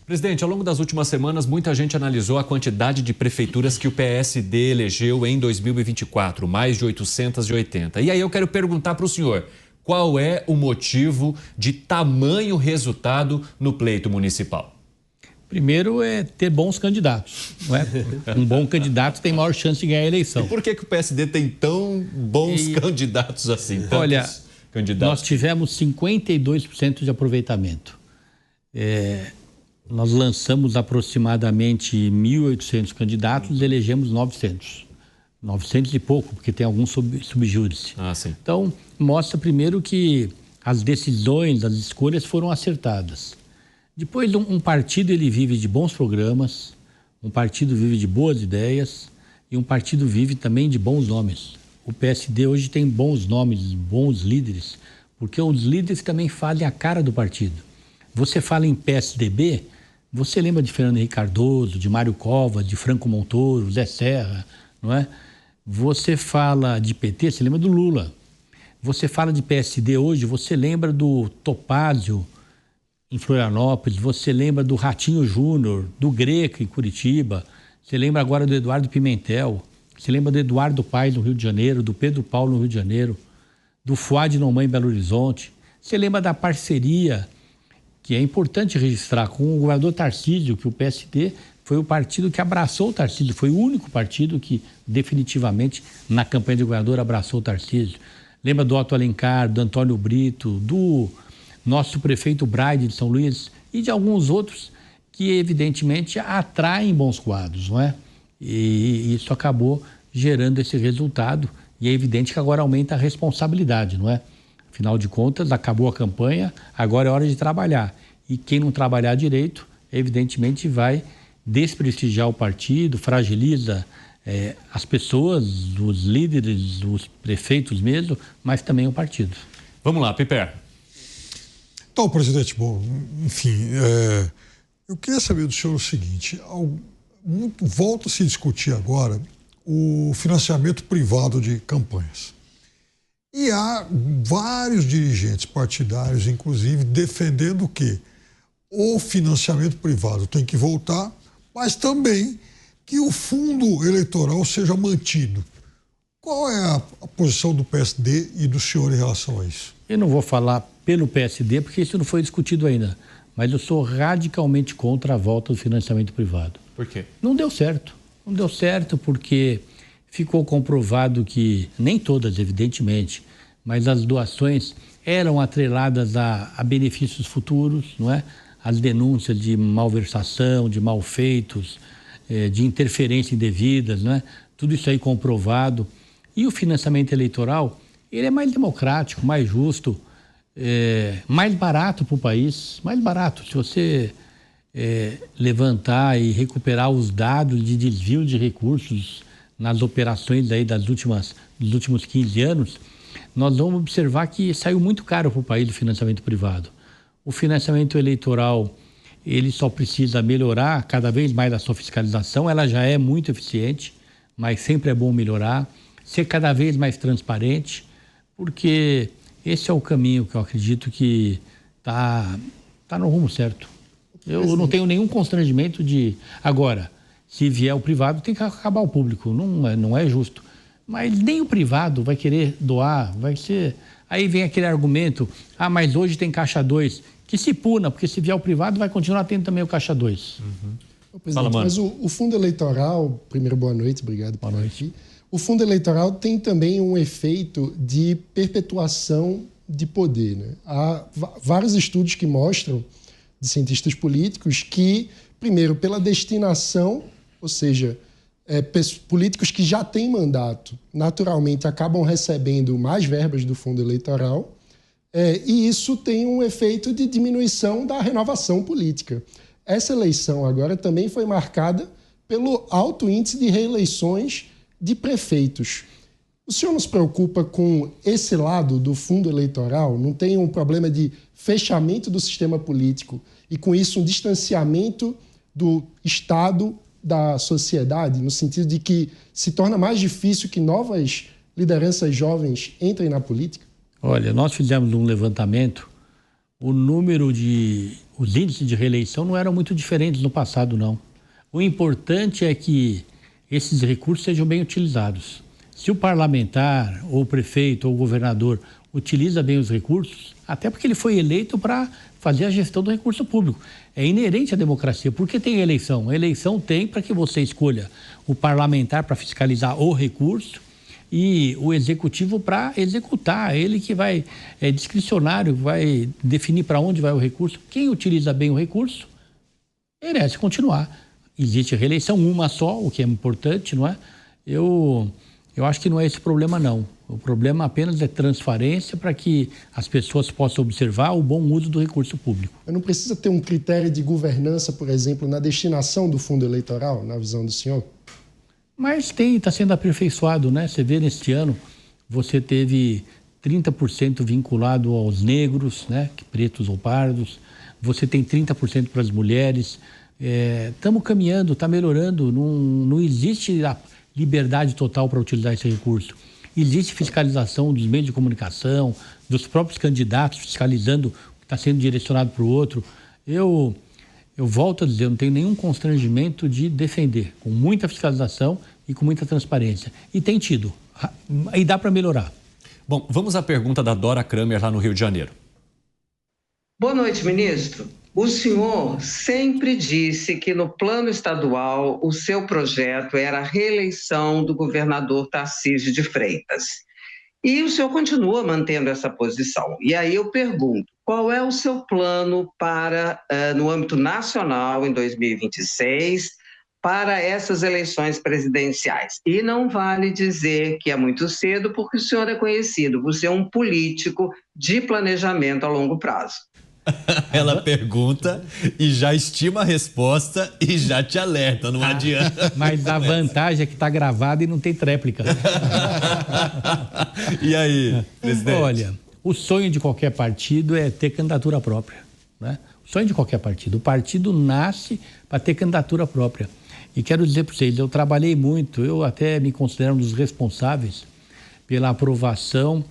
Presidente, ao longo das últimas semanas, muita gente analisou a quantidade de prefeituras que o PSD elegeu em 2024, mais de 880. E aí eu quero perguntar para o senhor, qual é o motivo de tamanho resultado no pleito municipal? Primeiro é ter bons candidatos, não é? Um bom candidato tem maior chance de ganhar a eleição. E por que o PSD tem tão bons candidatos assim? Olha, nós tivemos 52% de aproveitamento. Nós lançamos aproximadamente 1.800 candidatos e elegemos 900. 900 e pouco, porque tem alguns subjúdice. Sim. Então, mostra primeiro que as decisões, as escolhas foram acertadas. Depois, um partido ele vive de bons programas, um partido vive de boas ideias e um partido vive também de bons nomes. O PSD hoje tem bons nomes, bons líderes, porque os líderes também fazem a cara do partido. Você fala em PSDB, você lembra de Fernando Henrique Cardoso, de Mário Covas, de Franco Montoro, Zé Serra, não é? Você fala de PT, você lembra do Lula. Você fala de PSD hoje, você lembra do Topázio em Florianópolis, você lembra do Ratinho Júnior, do Greca em Curitiba, você lembra agora do Eduardo Pimentel, você lembra do Eduardo Paes no Rio de Janeiro, do Pedro Paulo no Rio de Janeiro, do Fuad Noman em Belo Horizonte. Você lembra da parceria, que é importante registrar, com o governador Tarcísio, que o PSD foi o partido que abraçou o Tarcísio, foi o único partido que definitivamente na campanha de governador abraçou o Tarcísio. Lembra do Otto Alencar, do Antônio Brito, do nosso prefeito Braide de São Luís e de alguns outros que evidentemente atraem bons quadros, não é? E isso acabou gerando esse resultado e é evidente que agora aumenta a responsabilidade, não é? Afinal de contas, acabou a campanha, agora é hora de trabalhar. E quem não trabalhar direito, evidentemente vai desprestigiar o partido, fragiliza as pessoas, os líderes, os prefeitos mesmo, mas também o partido. Vamos lá, Piper. Então, presidente, bom, enfim, eu queria saber do senhor o seguinte, volta a se discutir agora o financiamento privado de campanhas. E há vários dirigentes partidários, inclusive, defendendo que o financiamento privado tem que voltar, mas também que o fundo eleitoral seja mantido. Qual é a posição do PSD e do senhor em relação a isso? Eu não vou falar pelo PSD, porque isso não foi discutido ainda, mas eu sou radicalmente contra a volta do financiamento privado. Por quê? Não deu certo. Não deu certo porque ficou comprovado que, nem todas, evidentemente, mas as doações eram atreladas a benefícios futuros, não é? As denúncias de malversação, de malfeitos, de interferência indevidas, não é? Tudo isso aí comprovado. E o financiamento eleitoral, ele é mais democrático, mais justo, mais barato para o país, mais barato. Se você levantar e recuperar os dados de desvio de recursos nas operações aí dos últimos 15 anos, nós vamos observar que saiu muito caro para o país o financiamento privado. O financiamento eleitoral, ele só precisa melhorar cada vez mais a sua fiscalização, ela já é muito eficiente, mas sempre é bom melhorar, ser cada vez mais transparente, porque esse é o caminho que eu acredito que tá no rumo certo. Eu não tenho nenhum constrangimento de... Agora, se vier o privado, tem que acabar o público, não é justo. Mas nem o privado vai querer doar, vai ser... Aí vem aquele argumento, mas hoje tem caixa 2, que se puna, porque se vier o privado vai continuar tendo também o caixa 2. Presidente, mas o fundo eleitoral, primeiro boa noite, obrigado por estar aqui. O fundo eleitoral tem também um efeito de perpetuação de poder, né? Há vários estudos que mostram, de cientistas políticos, que, primeiro, pela destinação, ou seja, políticos que já têm mandato, naturalmente acabam recebendo mais verbas do fundo eleitoral, e isso tem um efeito de diminuição da renovação política. Essa eleição agora também foi marcada pelo alto índice de reeleições de prefeitos. O senhor não se preocupa com esse lado do fundo eleitoral? Não tem um problema de fechamento do sistema político e, com isso, um distanciamento do Estado da sociedade, no sentido de que se torna mais difícil que novas lideranças jovens entrem na política? Olha, nós fizemos um levantamento os índices de reeleição não eram muito diferentes no passado, não. O importante é que esses recursos sejam bem utilizados. Se o parlamentar, ou o prefeito, ou o governador utiliza bem os recursos, até porque ele foi eleito para fazer a gestão do recurso público. É inerente à democracia. Por que tem eleição? A eleição tem para que você escolha o parlamentar para fiscalizar o recurso e o executivo para executar. Ele que vai, é discricionário, vai definir para onde vai o recurso. Quem utiliza bem o recurso merece continuar. Existe reeleição, uma só, o que é importante, não é? Eu acho que não é esse o problema, não. O problema apenas é transparência para que as pessoas possam observar o bom uso do recurso público. Mas não precisa ter um critério de governança, por exemplo, na destinação do fundo eleitoral, na visão do senhor? Mas está sendo aperfeiçoado, né? Você vê neste ano, você teve 30% vinculado aos negros, né? Pretos ou pardos. Você tem 30% para as mulheres. Estamos caminhando, está melhorando. Não existe a liberdade total para utilizar esse recurso. Existe fiscalização dos meios de comunicação, dos próprios candidatos fiscalizando o que está sendo direcionado para o outro. Eu volto a dizer, eu não tenho nenhum constrangimento de defender, com muita fiscalização e com muita transparência. E tem tido. E dá para melhorar. Bom, vamos à pergunta da Dora Kramer, lá no Rio de Janeiro. Boa noite, ministro. O senhor sempre disse que no plano estadual o seu projeto era a reeleição do governador Tarcísio de Freitas. E o senhor continua mantendo essa posição. E aí eu pergunto, qual é o seu plano para, no âmbito nacional, em 2026, para essas eleições presidenciais? E não vale dizer que é muito cedo, porque o senhor é conhecido por ser um político de planejamento a longo prazo. Ela pergunta e já estima a resposta e já te alerta, não adianta. Mas a vantagem é que está gravado e não tem tréplica. E aí, presidente? Olha, o sonho de qualquer partido é ter candidatura própria, né? O sonho de qualquer partido. O partido nasce para ter candidatura própria. E quero dizer para vocês, eu trabalhei muito, eu até me considero um dos responsáveis pela aprovação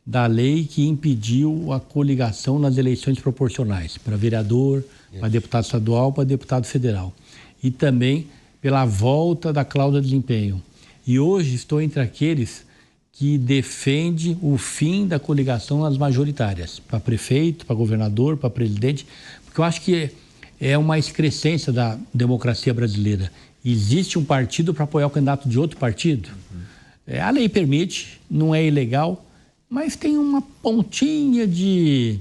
da lei que impediu a coligação nas eleições proporcionais, para vereador, para deputado estadual, para deputado federal. E também pela volta da cláusula de desempenho. E hoje estou entre aqueles que defendem o fim da coligação nas majoritárias, para prefeito, para governador, para presidente, porque eu acho que é uma excrescência da democracia brasileira. Existe um partido para apoiar o candidato de outro partido. A lei permite, não é ilegal, mas tem uma pontinha de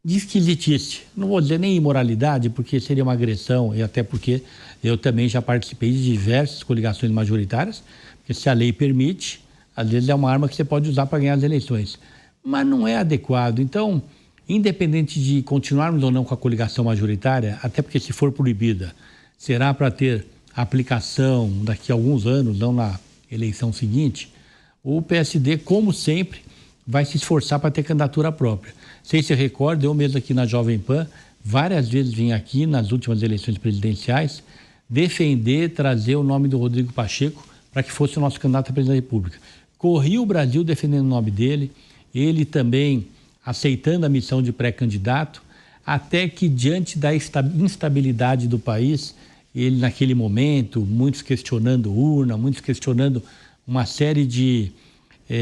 esquisitice. Não vou dizer nem imoralidade, porque seria uma agressão, e até porque eu também já participei de diversas coligações majoritárias, porque se a lei permite, às vezes é uma arma que você pode usar para ganhar as eleições. Mas não é adequado. Então, independente de continuarmos ou não com a coligação majoritária, até porque se for proibida, será para ter aplicação daqui a alguns anos, não na eleição seguinte, o PSD, como sempre, vai se esforçar para ter candidatura própria. Vocês se recordam, eu mesmo aqui na Jovem Pan, várias vezes vim aqui nas últimas eleições presidenciais defender, trazer o nome do Rodrigo Pacheco para que fosse o nosso candidato à presidência da República. Corri o Brasil defendendo o nome dele, ele também aceitando a missão de pré-candidato, até que diante da instabilidade do país, ele naquele momento, muitos questionando urna, muitos questionando uma série de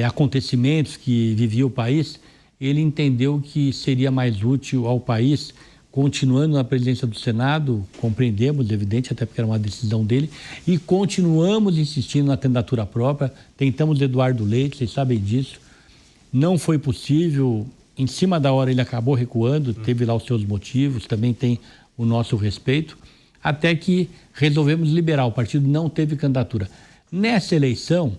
acontecimentos que vivia o país, ele entendeu que seria mais útil ao país, continuando na presidência do Senado, compreendemos, evidente, até porque era uma decisão dele, e continuamos insistindo na candidatura própria, tentamos Eduardo Leite, vocês sabem disso, não foi possível, em cima da hora ele acabou recuando, teve lá os seus motivos, também tem o nosso respeito, até que resolvemos liberar, o partido não teve candidatura. Nessa eleição,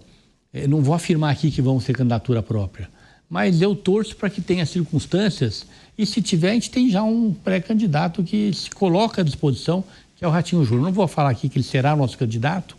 não vou afirmar aqui que vamos ter candidatura própria, mas eu torço para que tenha circunstâncias e se tiver, a gente tem já um pré-candidato que se coloca à disposição, que é o Ratinho Júnior. Não vou falar aqui que ele será nosso candidato,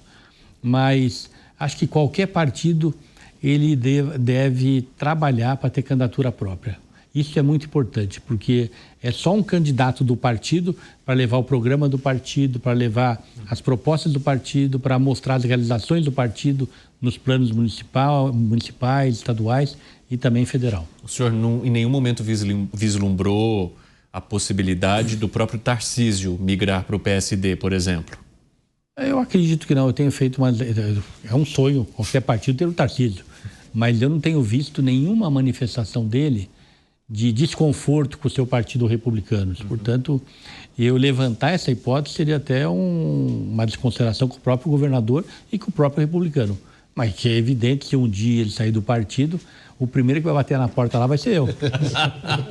mas acho que qualquer partido ele deve trabalhar para ter candidatura própria. Isso é muito importante, porque é só um candidato do partido para levar o programa do partido, para levar as propostas do partido, para mostrar as realizações do partido nos planos municipais, estaduais e também federal. O senhor em nenhum momento vislumbrou a possibilidade do próprio Tarcísio migrar para o PSD, por exemplo? Eu acredito que não. Eu tenho feito é um sonho qualquer partido ter o Tarcísio, mas eu não tenho visto nenhuma manifestação dele de desconforto com o seu partido republicano. Portanto, eu levantar essa hipótese seria até uma desconsideração com o próprio governador e com o próprio republicano. Mas que é evidente que se um dia ele sair do partido, o primeiro que vai bater na porta lá vai ser eu.